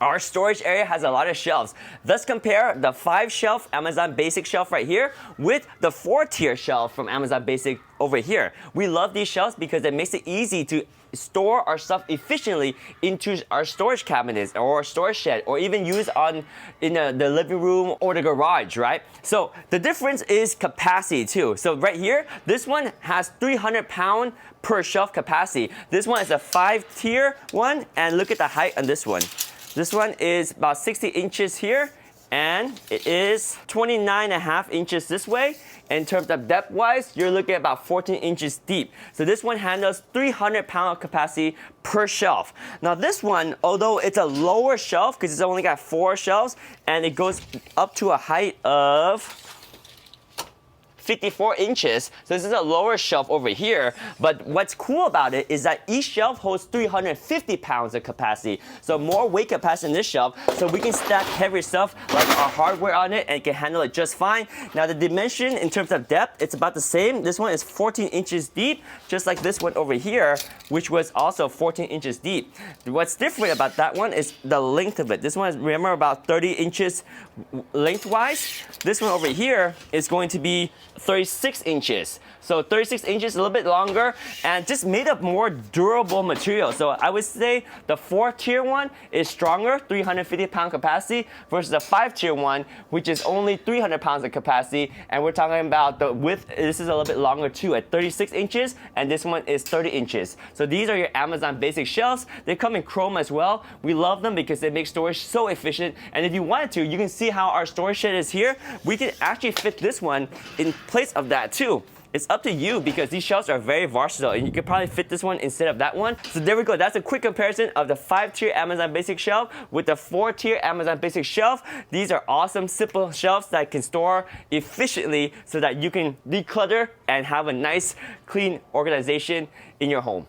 Our storage area has a lot of shelves. Let's compare the 5-shelf Amazon Basic shelf right here with the 4-tier shelf from Amazon Basic over here. We love these shelves because it makes it easy to store our stuff efficiently into our storage cabinets or storage shed, or even use in the living room or the garage, right? So the difference is capacity too. So right here, this one has 300-pound per shelf capacity. This one is a 5-tier one, and look at the height on this one. This one is about 60 inches here, and it is 29.5 inches this way. In terms of depth-wise, you're looking at about 14 inches deep. So this one handles 300-pound capacity per shelf. Now this one, although it's a lower shelf because it's only got 4 shelves, and it goes up to a height of 54 inches. So this is a lower shelf over here. But what's cool about it is that each shelf holds 350 pounds of capacity. So more weight capacity in this shelf. So we can stack heavy stuff like our hardware on it, and it can handle it just fine. Now the dimension in terms of depth, it's about the same. This one is 14 inches deep, just like this one over here, which was also 14 inches deep. What's different about that one is the length of it. This one is, remember, about 30 inches lengthwise. This one over here is going to be 36 inches. So 36 inches, a little bit longer, and just made of more durable material. So I would say the 4-tier one is stronger, 350-pound capacity, versus the 5-tier one, which is only 300 pounds of capacity. And we're talking about the width. This is a little bit longer too, at 36 inches, and this one is 30 inches. So these are your Amazon Basic shelves. They come in chrome as well. We love them because they make storage so efficient. And if you wanted to, you can see how our storage shed is here. We can actually fit this one in place of that too. It's up to you because these shelves are very versatile, and you could probably fit this one instead of that one. So there we go. That's a quick comparison of the 5-tier Amazon Basic shelf with the 4-tier Amazon Basic shelf. These are awesome, simple shelves that can store efficiently so that you can declutter and have a nice, clean organization in your home.